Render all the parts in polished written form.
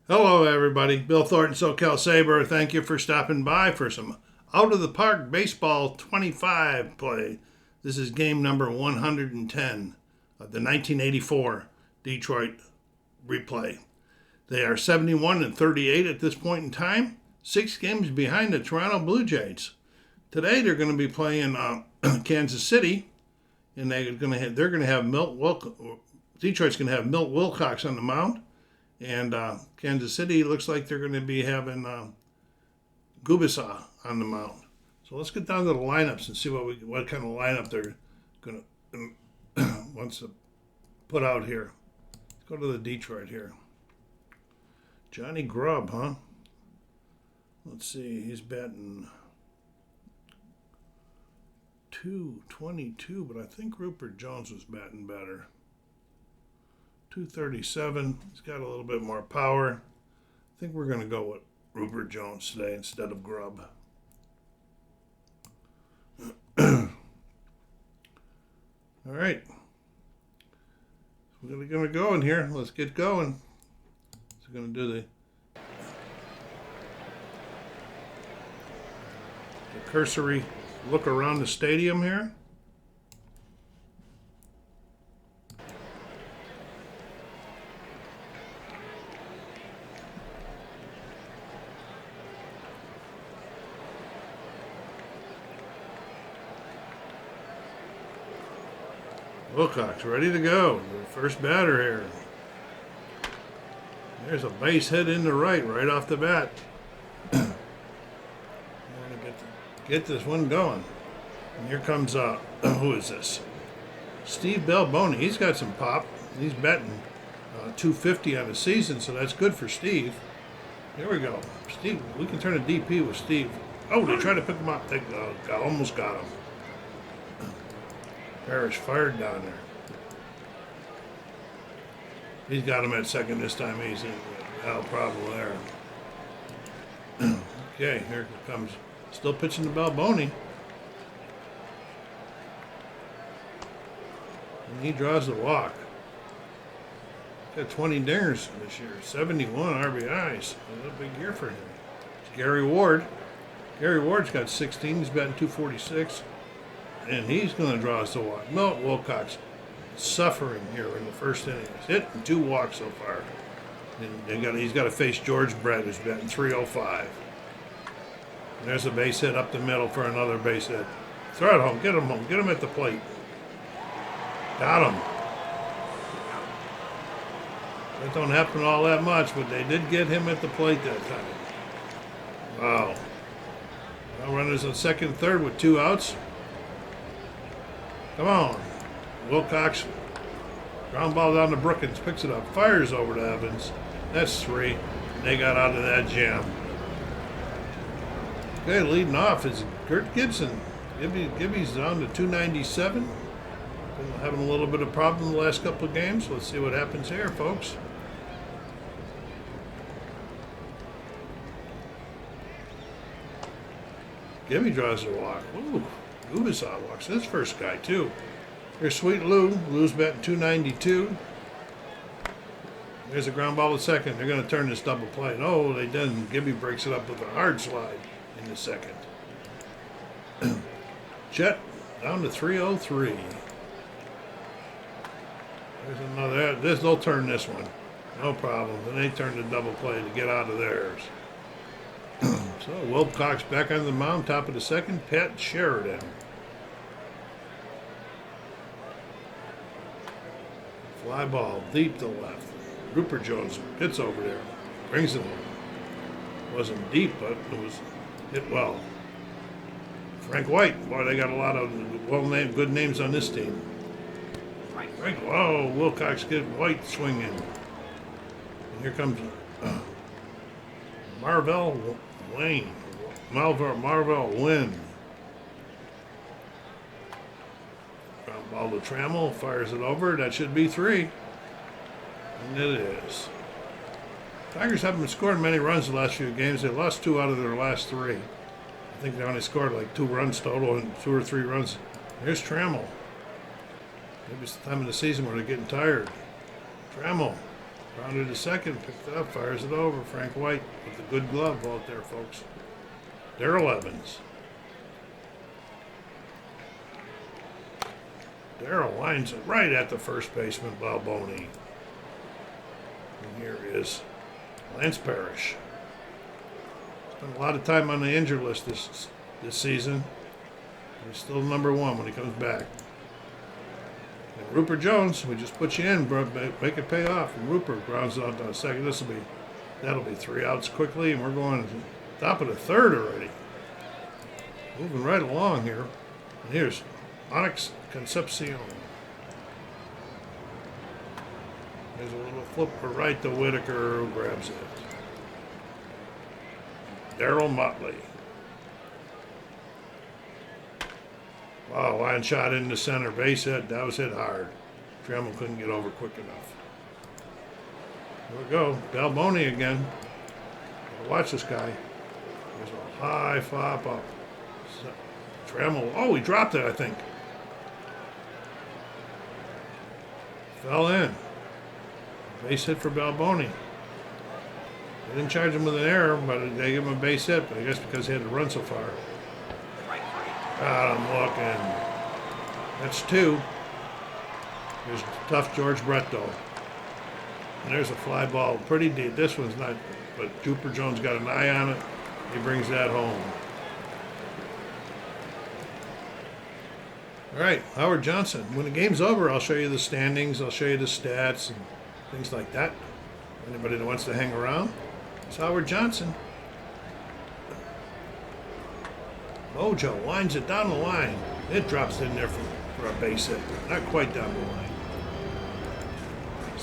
Hello, everybody. Bill Thornton, SoCal Sabre. Thank you for stopping by for some Out of the Park Baseball 25 play. This is game number 110 of the 1984 Detroit replay. They are 71 and 38 at this point in time, 6 games behind the Toronto Blue Jays. Today they're going to be playing Kansas City, and they're going to have Detroit's going to have Milt Wilcox on the mound. And Kansas City looks like they're going to be having Gubicza on the mound. So let's get down to the lineups and see what kind of lineup they're going to wants to put out here. Let's go to the Detroit here. Johnny Grubb, huh? Let's see. He's batting .222, but I think Rupert Jones was batting better. 237. He's got a little bit more power. I think we're going to go with Rupert Jones today instead of Grubb. All right. We're going to go in here. Let's get going. So we're going to do the cursory look around the stadium here. Wilcox ready to go. The first batter here. There's a base hit in the right off the bat. Want to get this one going. And here comes who is this? Steve Belboni. He's got some pop. He's batting .250 on the season, so that's good for Steve. Here we go. Steve, we can turn a DP with Steve. Oh, they tried to pick him up. They almost got him. Parrish fired down there. He's got him at second this time. He's in no problem there. Okay, here it comes. Still pitching to Balboni. And he draws the walk. Got 20 dingers this year. 71 RBIs. That's a big year for him. It's Gary Ward. Gary Ward's got 16. He's batting .246. And he's going to draw us a walk. Milt Wilcox suffering here in the first inning. He's hit 2 walks so far. And he's got to face George Brett, who's batting .305. And there's a base hit up the middle for another base hit. Throw it home. Get him home. Get him at the plate. Got him. That don't happen all that much, but they did get him at the plate that time. Wow. Now runners on second and third with 2 outs. Come on. Wilcox, ground ball down to Brookins, picks it up, fires over to Evans. That's 3. They got out of that jam. Okay, leading off is Kurt Gibson. Gibby's down to .297. Been having a little bit of problem the last couple of games. Let's see what happens here, folks. Gibby draws a walk. Ooh. Gubicza walks this first guy, too. Here's Sweet Lou. Lou's batting .292. There's a ground ball to second. They're going to turn this double play. No, they didn't. Gibby breaks it up with a hard slide in the second. Chet down to .303. There's another. They'll turn this one. No problem. Then they turn the double play to get out of theirs. So Wilcox back on the mound, top of the second. Pat Sheridan. Fly ball deep to left. Rupert Jones hits over there. Brings it home. Wasn't deep, but it was hit well. Frank White. Boy, they got a lot of good names on this team. Frank. Whoa, Wilcox get White swinging. And here comes Marvell Wayne. Marvell Wynn. Ground ball to Trammell, fires it over. That should be 3. And it is. Tigers haven't scored many runs the last few games. They lost 2 out of their last 3. I think they only scored like 2 runs total and 2 or 3 runs. Here's Trammell. Maybe it's the time of the season where they're getting tired. Trammell Grounded to second, picked it up, fires it over. Frank White with a good glove out there, folks. Darrell Evans. Darrell lines it right at the first baseman, Balboni. And here is Lance Parrish. Spent a lot of time on the injured list this season. He's still number one when he comes back. And Rupert Jones, we just put you in, bro. Make it pay off. And Rupert grounds out to a second. That'll be 3 outs quickly, and we're going to the top of the third already. Moving right along here. And here's Onyx Concepcion. There's a little flipper right to Whitaker, who grabs it. Darrell Motley. Wow, line shot into center, base hit. That was hit hard. Trammell couldn't get over quick enough. Here we go. Balboni again. Watch this guy. There's a high flop up. Trammell. Oh, he dropped it, I think. Fell in. Base hit for Balboni. They didn't charge him with an error, but they gave him a base hit, but I guess because he had to run so far. God, I'm looking. That's 2. There's tough George Brett, though. And there's a fly ball. Pretty deep. This one's not, but Rupert Jones got an eye on it. He brings that home. All right, Howard Johnson. When the game's over, I'll show you the standings. I'll show you the stats and things like that. Anybody that wants to hang around. It's Howard Johnson. Mojo lines it down the line. It drops in there for a base hit. Not quite down the line.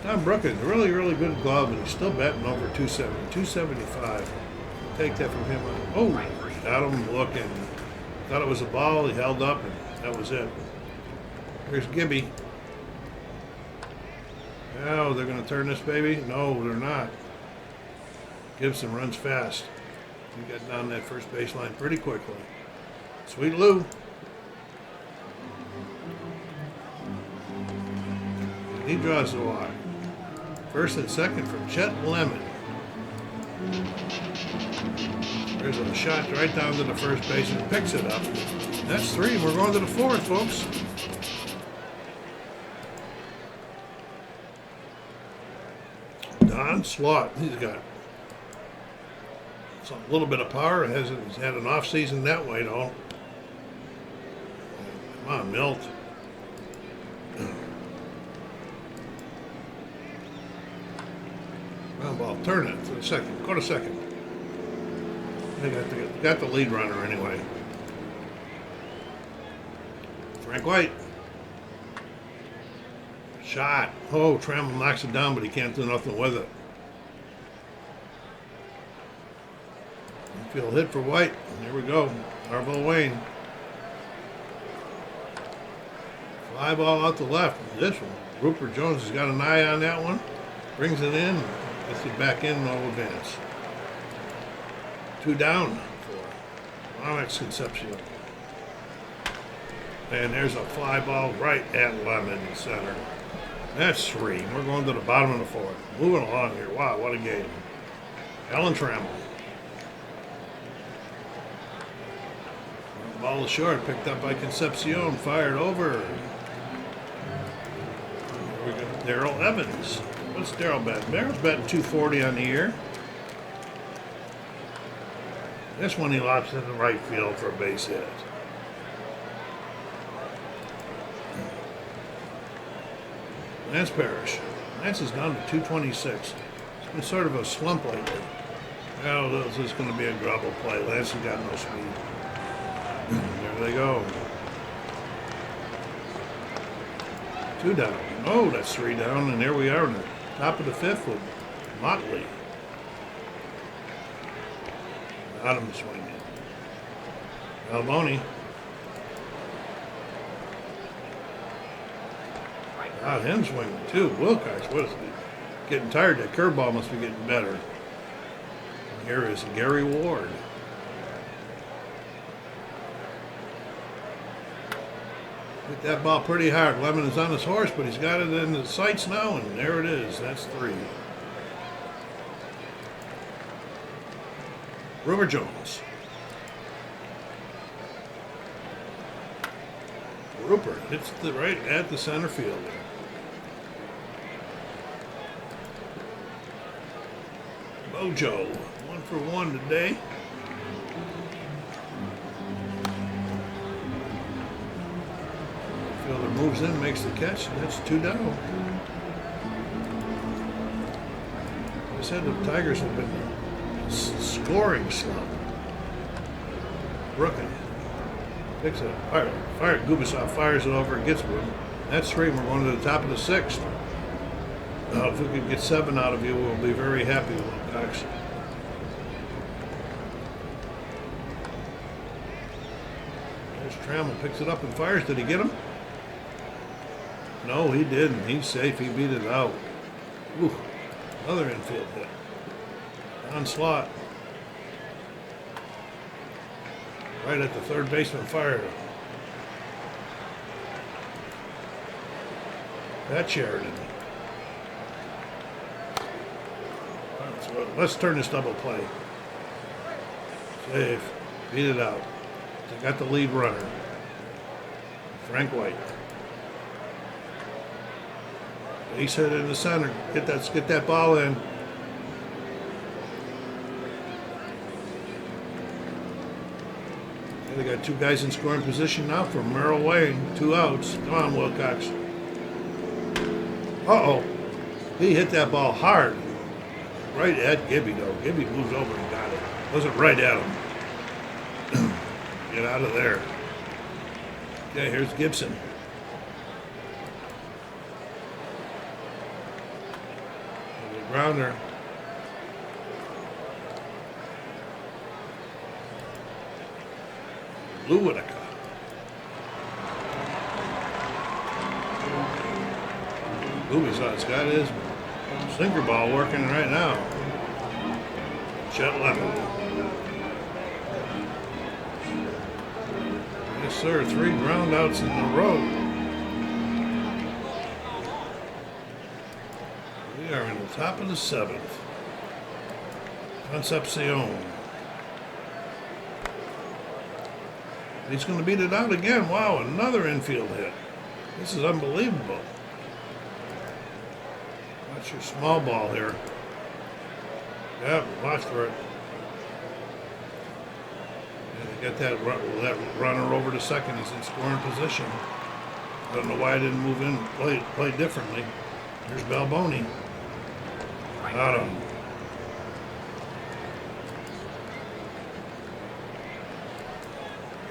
Tom Brookins, really, really good glove, and he's still batting over 270, 275. Take that from him. Oh, got him looking. Thought it was a ball. He held up, and that was it. Here's Gibby. Oh, they're going to turn this baby? No, they're not. Gibson runs fast. He got down that first baseline pretty quickly. Sweet Lou. He draws the walk. First and second from Chet Lemon. There's a shot right down to the first base and picks it up. That's 3. We're going to the 4th, folks. Don Slaught. He's got a little bit of power. He's had an off season that way, though. Come on, Milt. Ground ball. Turn it to the second. Go to second. They got the lead runner anyway. Frank White. Shot. Oh, Trammell knocks it down, but he can't do nothing with it. Infield hit for White. Here we go. Marvel Wayne. Fly ball out to left. This one. Rupert Jones has got an eye on that one. Brings it in. Gets it back in. No advance. 2 down for Onyx Concepcion. And there's a fly ball right at Lemon center. That's 3. We're going to the bottom of the 4th. Moving along here. Wow, what a game. Alan Trammell. Ball is short, picked up by Concepcion, fired over. Here we go. Darrell Evans. What's Darrell betting? Darrell's betting 240 on the year. This one he lops in the right field for a base hit. Lance Parrish. Lance is down to 226. It's been sort of a slump lately. Well, this is going to be a grubble play. Lance has got no speed. There they go. 2 down. Oh, that's 3 down, and there we are in the top of the 5th with Motley. Bottom swinging. Balboni. Got him swinging too. Wilcox, what is it? Getting tired. That curveball must be getting better. And here is Gary Ward. Hit that ball pretty hard. Lemon is on his horse, but he's got it in the sights now, and there it is. That's 3. River Jones. Rupert hits the right at the center field. Bojo, 1 for 1 today. Fielder moves in, makes the catch, and that's 2 down. I said the Tigers have been scoring slump. Brooklyn picks it up. Fire. Gubasov fires it over. Gets one. That's 3. We're going to the top of the 6th. If we could get 7 out of you, we'll be very happy with it, Cox. There's Trammell, picks it up and fires. Did he get him? No, he didn't. He's safe. He beat it out. Ooh, another infield hit. Onslaught. Right at the third baseman, fired him. That's Sheridan. So let's turn this double play. Safe. Beat it out. They got the lead runner. Frank White. Base hit in the center. Get that ball in. They got 2 guys in scoring position now for Merrill Wayne. 2 outs. Come on, Wilcox. Uh-oh. He hit that ball hard. Right at Gibby, though. Gibby moves over and got it. Wasn't right at him. Get out of there. Okay, here's Gibson. The grounder. Lou Whitaker. Lou's got his sinker ball working right now. Chet Lemon. Yes, sir. 3 ground outs in a row. We are in the top of the 7th. Concepcion. He's going to beat it out again. Wow, another infield hit. This is unbelievable. Watch your small ball here. Yeah, watch for it. And get that runner over to second. He's in scoring position. I don't know why I didn't move in, play differently. Here's Balboni. Got him.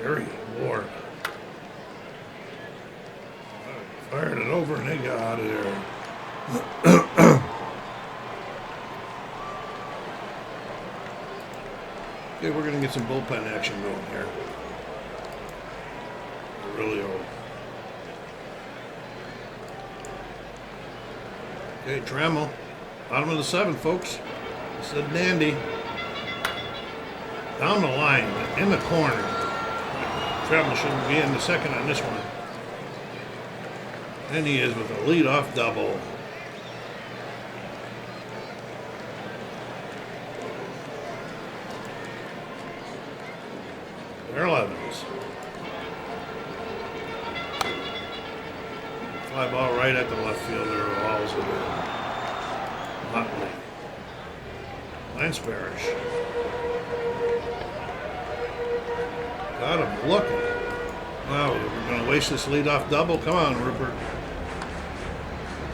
Gary Ward. Fired it over and they got out of there. Okay, we're going to get some bullpen action going here. Really old. Okay, Trammell. Bottom of the 7th, folks. It's a dandy. Down the line, in the corner. Trammell shouldn't be in the second on this one. And he is with a leadoff double. Earl Evans. Fly ball right at the left fielder. Hauls it in. Motley. Lance Parrish. Got him looking. Wow, we're going to waste this leadoff double. Come on, Rupert.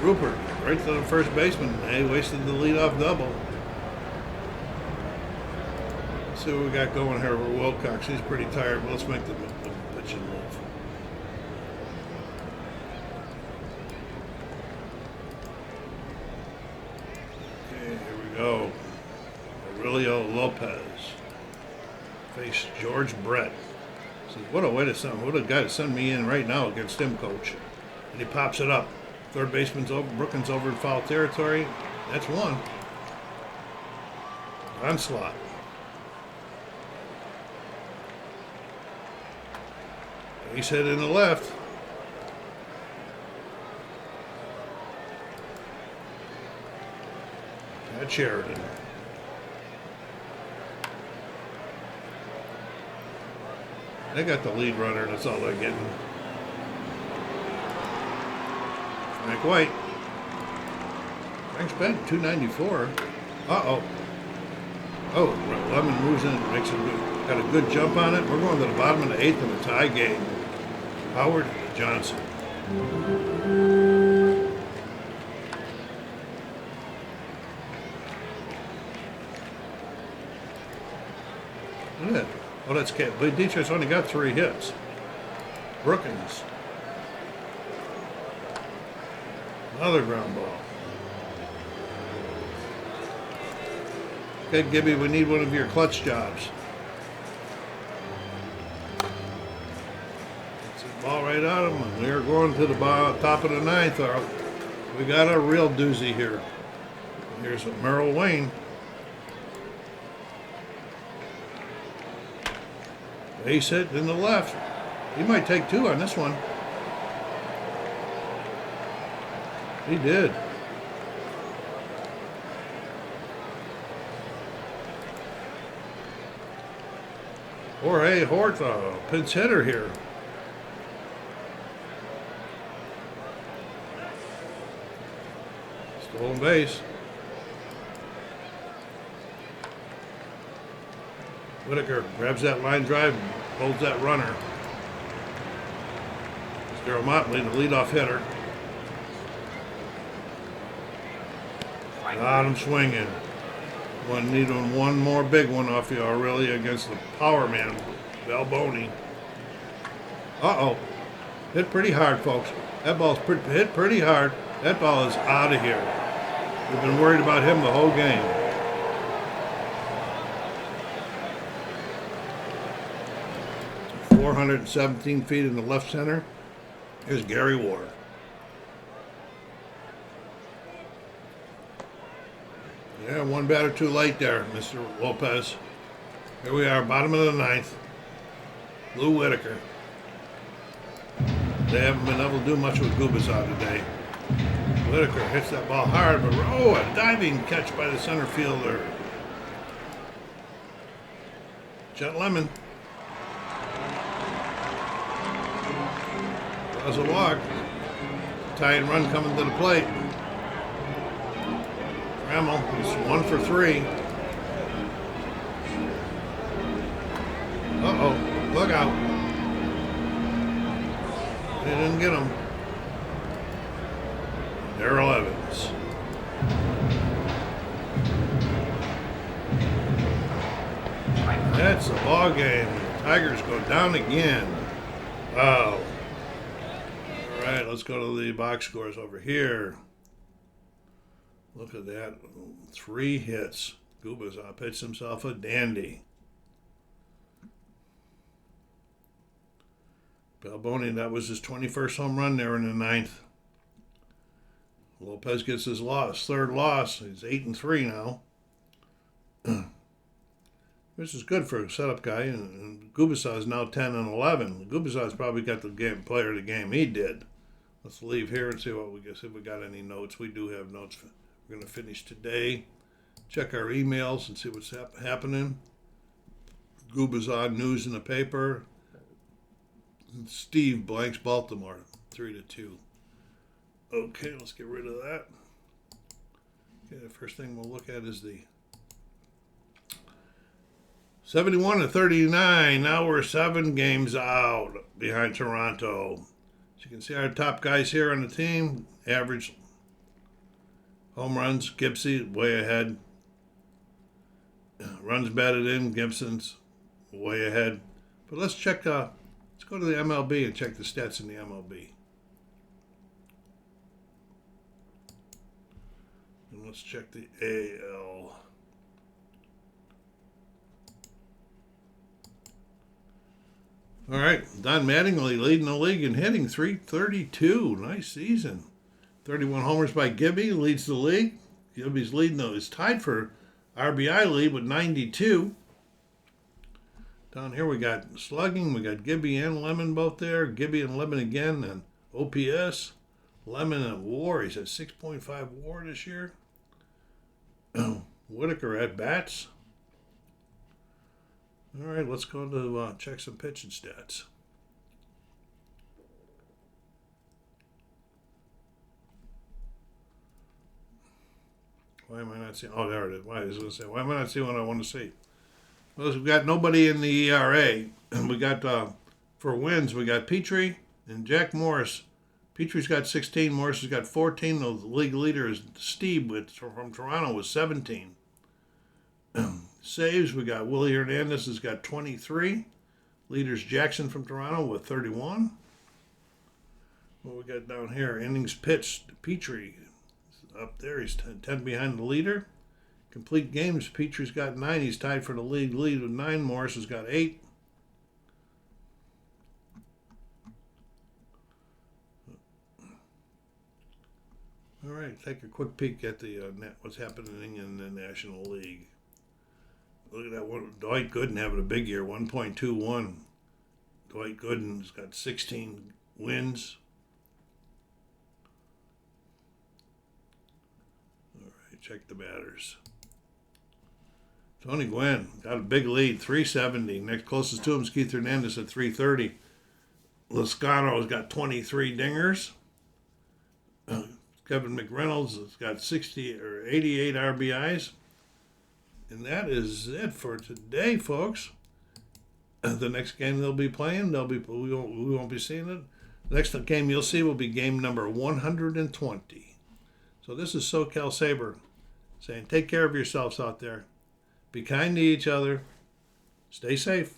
Rupert, right to the first baseman. Hey, wasted the leadoff double. Let's see what we got going here with Wilcox. He's pretty tired, but let's make the pitching move. Okay, here we go. Aurelio Lopez. Face George Brett. Says, what a way to send, what a guy to send me in right now against him, coach. And he pops it up. Third baseman's over, Brookins over in foul territory. That's 1. Onslaught. He's hit in the left. That's Sheridan. They got the lead runner. That's all they're getting. Frank White. Frank's bet 294. Uh-oh. Oh, Lemon moves in, got a good jump on it. We're going to the bottom of the 8th in a tie game. Howard Johnson. Look at that. Oh, that's Cat. But Dietrich's only got 3 hits. Brookins. Another ground ball. Okay, Gibby, we need one of your clutch jobs. That's the ball right at him, and we're going to the top of the 9th. We got a real doozy here. Here's Merrill Wayne. Base hit in the left. He might take 2 on this one. He did. Jorge Horta, pinch hitter here. Stolen base. Whitaker grabs that line drive, holds that runner. Darryl Motley, the leadoff hitter. Got him swinging. Needing one more big one off you Aurelia against the power man, Balboni. Uh-oh. Hit pretty hard, folks. That ball's hit pretty hard. That ball is out of here. We've been worried about him the whole game. .417 feet in the left center. Here's Gary Ward. Yeah, one batter too late there, Mr. Lopez. Here we are, bottom of the 9th. Lou Whitaker. They haven't been able to do much with Gubicza today. Whitaker hits that ball hard, but oh, a diving catch by the center fielder. Chet Lemon. Draws a walk. Tie and run coming to the plate. Trammell is 1 for 3. Uh-oh, look out. They didn't get him. Darrell Evans. That's the ball game. Tigers go down again. Wow. All right, let's go to the box scores over here. Look at that. 3 hits. Gubicza pitched himself a dandy. Balboni, that was his 21st home run there in the 9th. Lopez gets his third loss. He's 8-3 now. This is good for a setup guy. And Gubicza is now 10-11. Gubicza's probably got the player of the game. He did. Let's leave here and see what we get. See if we got any notes. We do have notes. We're going to finish today. Check our emails and see what's happening. Gubicza news in the paper. Steve blanks Baltimore 3-2. Okay, let's get rid of that. Okay, the first thing we'll look at is the 71-39. Now we're 7 games out behind Toronto. As you can see, our top guys here on the team, average home runs, Gipsy way ahead. Runs batted in, Gibson's way ahead. But let's check, let's go to the MLB and check the stats in the MLB. And let's check the AL. All right, Don Mattingly leading the league in hitting, 332. Nice season. 31 homers by Gibby, leads the league. Gibby's leading, though, is tied for RBI lead with 92. Down here we got slugging. We got Gibby and Lemon both there. Gibby and Lemon again. And OPS. Lemon and WAR. He's at 6.5 WAR this year. Whitaker at bats. All right, let's go to check some pitching stats. Why am I not seeing? Oh, there it is. Why is it going to say? Why am I not seeing what I want to see? Well, we've got nobody in the ERA. We got for wins. We got Petrie and Jack Morris. Petrie's got 16. Morris has got 14. The league leader is Steve from Toronto with 17. Saves. We got Willie Hernandez has got 23. Leaders Jackson from Toronto with 31. What we got down here? Innings pitched. Petrie up there. He's 10 behind the leader. Complete games. Petrie's got 9. He's tied for the league lead with 9. Morris has got 8. All right, take a quick peek at the what's happening in the National League. Look at that one. Dwight Gooden having a big year, 1.21. Dwight Gooden's got 16 wins. All right, check the batters. Tony Gwynn got a big lead, 370. Next closest to him is Keith Hernandez at 330. Lascano's got 23 dingers. Kevin McReynolds has got 60 or 88 RBIs. And that is it for today, folks. The next game they'll be playing, we won't be seeing it. The next game you'll see will be game number 120. So this is SoCal Saber saying take care of yourselves out there. Be kind to each other. Stay safe.